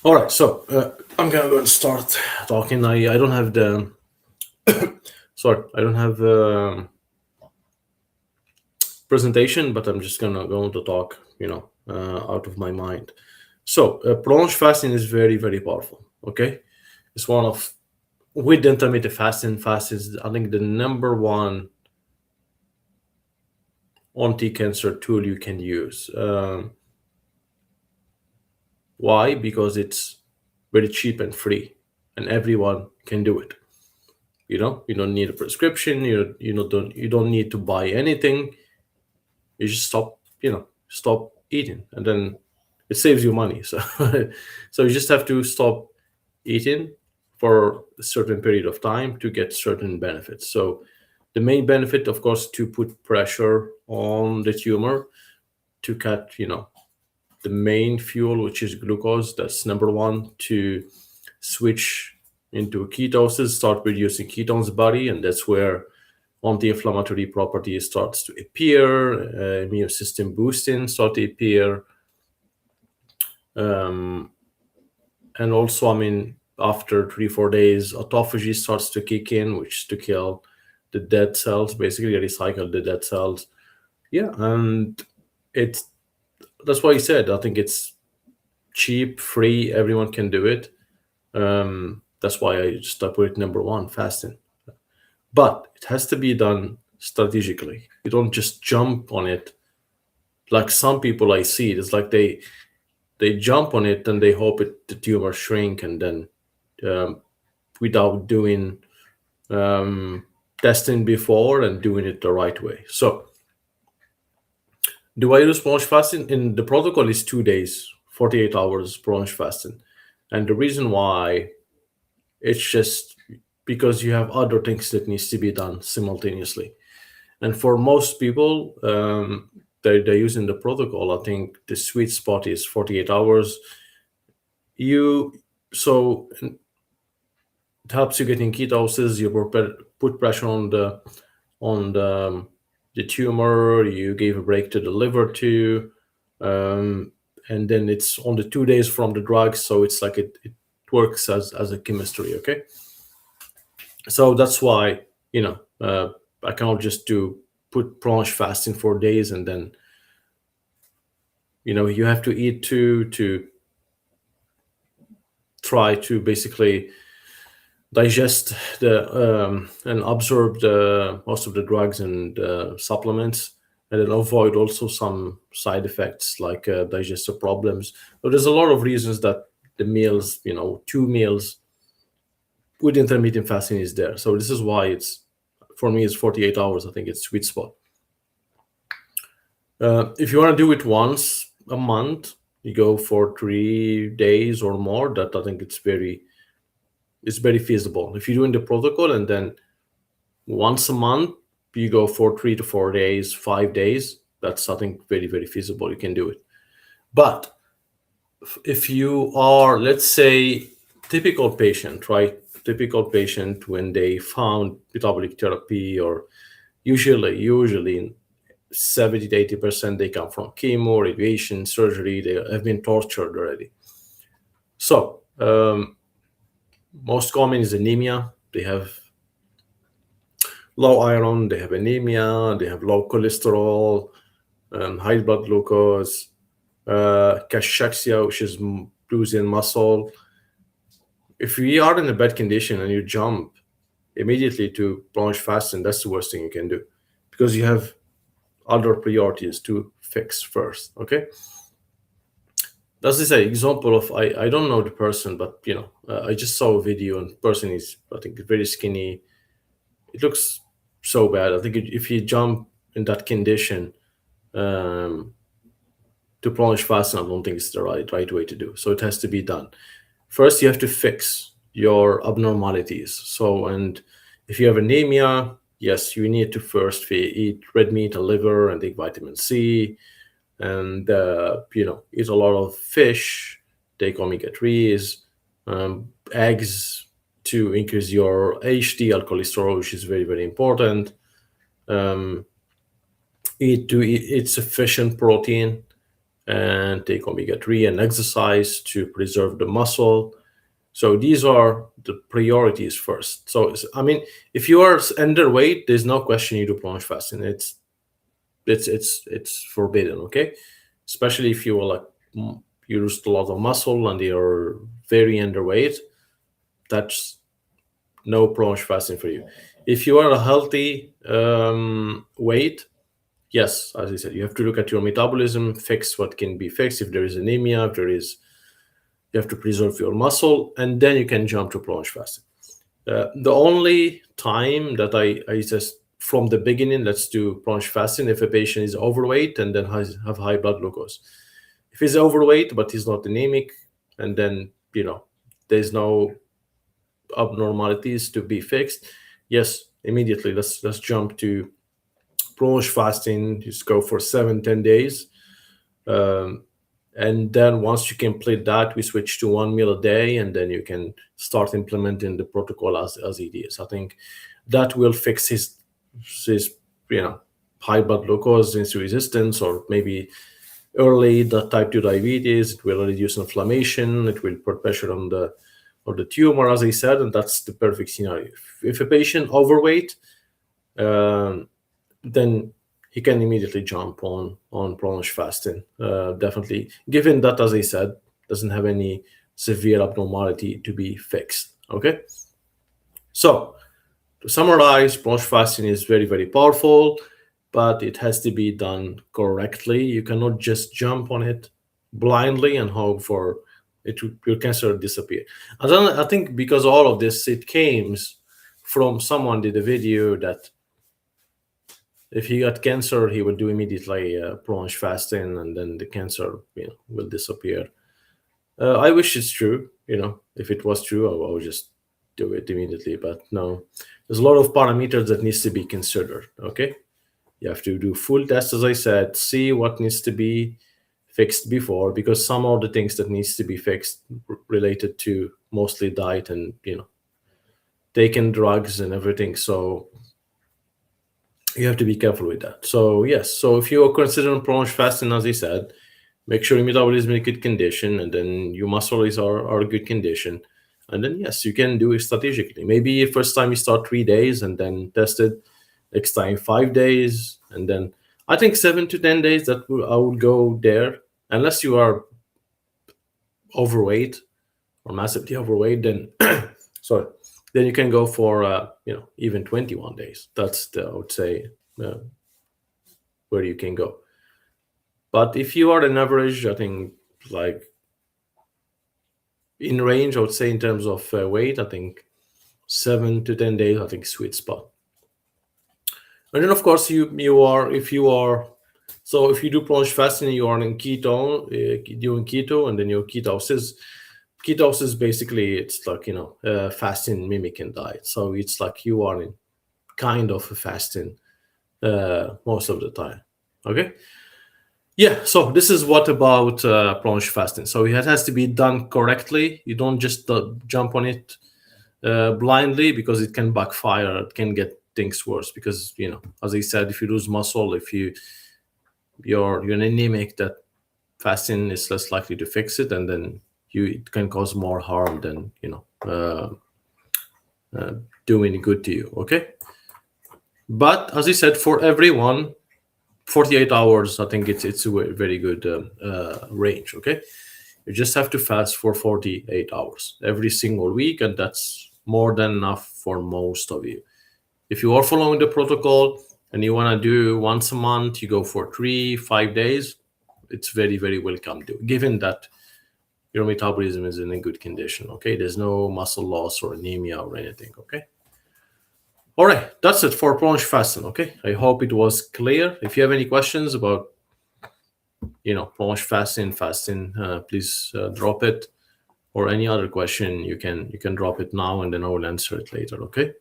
All right, so I'm gonna go and start talking. I don't have the sorry, I don't have presentation, but I'm just gonna go to talk, out of my mind. So prolonged fasting is very powerful. Okay, it's one of with intermittent fasting. Fast is I think the number one anti-cancer tool you can use. Why? Because it's very cheap and free, and everyone can do it. You don't need a prescription. You don't need to buy anything. You just stop eating, and then it saves you money. So so you just have to stop eating for a certain period of time to get certain benefits. So the main benefit, of course, to put pressure on the tumor to cut the main fuel, which is glucose. That's number one. To switch into ketosis, start reducing ketones body, and that's where anti-inflammatory properties starts to appear, immune system boosting start to appear, um, and also, I mean, after 3 4 days, autophagy starts to kick in, which is to kill the dead cells, basically recycle the dead cells. Yeah, and it's that's why I said I think it's cheap, free, everyone can do it. That's why I stuck with number one, fasting. But it has to be done strategically. You don't just jump on it like some people I see. It's like they jump on it and they hope the tumor shrink, and then um, without doing um, testing before and doing it the right way. So do I use sponge fasting? In the protocol is 2 days, 48 hours sponge fasting, and the reason why, it's just because you have other things that needs to be done simultaneously. And for most people, they're using the protocol. I think the sweet spot is 48 hours. You so it helps you get in ketosis. You put pressure on the tumor. You gave a break to the liver too, um, and then it's on the 2 days from the drug. So it's like it works as a chemistry. Okay, so that's why I cannot just do put prolonged fasting for days, and then you have to eat to try to basically digest the and absorb the most of the drugs and supplements, and then avoid also some side effects like digestive problems. So there's a lot of reasons that the meals, 2 meals with intermittent fasting is there. So this is why it's for me it's 48 hours. I think it's sweet spot. If you want to do it once a month, you go for 3 days or more. That I think it's very feasible. If you're doing the protocol and then once a month you go for 3 to 4 days, 5 days, that's I think very feasible. You can do it. But if you are, let's say, typical patient, right? Typical patient when they found metabolic therapy, or usually 70 to 80% they come from chemo, radiation, surgery. They have been tortured already. So most common is anemia. They have low iron, they have anemia, they have low cholesterol, high blood glucose, cachexia, which is losing muscle. If you are in a bad condition and you jump immediately to plunge fasting, that's the worst thing you can do, because you have other priorities to fix first. Okay, this is an example of I don't know the person, but I just saw a video, and the person is, I think, very skinny. It looks so bad. I think if you jump in that condition um, to plunge fasting, I don't think it's the right way to do. So it has to be done. First, you have to fix your abnormalities. So, and if you have anemia, yes, you need to first eat red meat, a liver, and take vitamin C, and eat a lot of fish, take omega 3s, eggs to increase your HDL cholesterol, which is very important. Um, eat sufficient protein, and take omega-3 and exercise to preserve the muscle. So these are the priorities first. So I mean, if you are underweight, there's no question you do plunge fasting. It's forbidden, okay? Especially if you are like you lose a lot of muscle and you're very underweight, that's no plunge fasting for you. If you are a healthy weight, yes, as I said, you have to look at your metabolism, fix what can be fixed. If there is anemia, if there is, you have to preserve your muscle, and then you can jump to plunge fasting. The only time that I just from the beginning, let's do plunge fasting if a patient is overweight and then have high blood glucose. If he's overweight but he's not anemic, and then there's no abnormalities to be fixed, yes, immediately let's jump to plunge fasting. Just go for 7-10 days. And then once you complete that, we switch to 1 meal a day, and then you can start implementing the protocol as it is. I think that will fix his high blood glucose, insulin resistance, or maybe early the type 2 diabetes. It will reduce inflammation. It will put pressure on the tumor, as I said, and that's the perfect scenario. If a patient overweight, then he can immediately jump on plunge fasting. Definitely, given that, as I said, doesn't have any severe abnormality to be fixed. Okay. So to summarize, plunge fasting is very, very powerful, but it has to be done correctly. You cannot just jump on it blindly and hope for your cancer disappear. And then I think because all of this, it came from someone did a video that if he got cancer, he would do immediately plunge fasting, and then the cancer will disappear. I wish it's true. If it was true, I would just do it immediately. But no, there's a lot of parameters that needs to be considered. Okay, you have to do full tests, as I said, see what needs to be fixed before, because some of the things that needs to be fixed related to mostly diet and taking drugs and everything. So you have to be careful with that. So yes, so if you are considering plunge fasting, as I said, make sure your metabolism is in good condition, and then your muscles are a good condition. And then yes, you can do it strategically. Maybe first time you start 3 days and then test it. Next time 5 days, and then I think 7 to 10 days. I would go there, unless you are overweight or massively overweight. Then sorry, then you can go for even 21 days. That's I would say where you can go. But if you are an average, I think like in range, I would say in terms of weight, I think 7 to 10 days, I think sweet spot. And then of course if you do plunge fasting, you are in keto, doing keto, and then your ketosis basically, it's like fasting mimicking diet. So it's like you are in kind of a fasting most of the time. Okay. Yeah, so this is what about plunge fasting. So it has to be done correctly. You don't just jump on it blindly, because it can backfire. It can get things worse, because as I said, if you lose muscle, if you're anemic, that fasting is less likely to fix it, and then it can cause more harm than doing good to you. Okay, but as I said, for everyone, 48 hours, I think it's a very good range. Okay, you just have to fast for 48 hours every single week, and that's more than enough for most of you. If you are following the protocol and you want to do once a month, you go for 3-5 days, it's very, very welcome, given that your metabolism is in a good condition. Okay, there's no muscle loss or anemia or anything. Okay. All right, that's it for plunge fasting. Okay, I hope it was clear. If you have any questions about plunge fasting, please drop it, or any other question, you can drop it now, and then I will answer it later. Okay.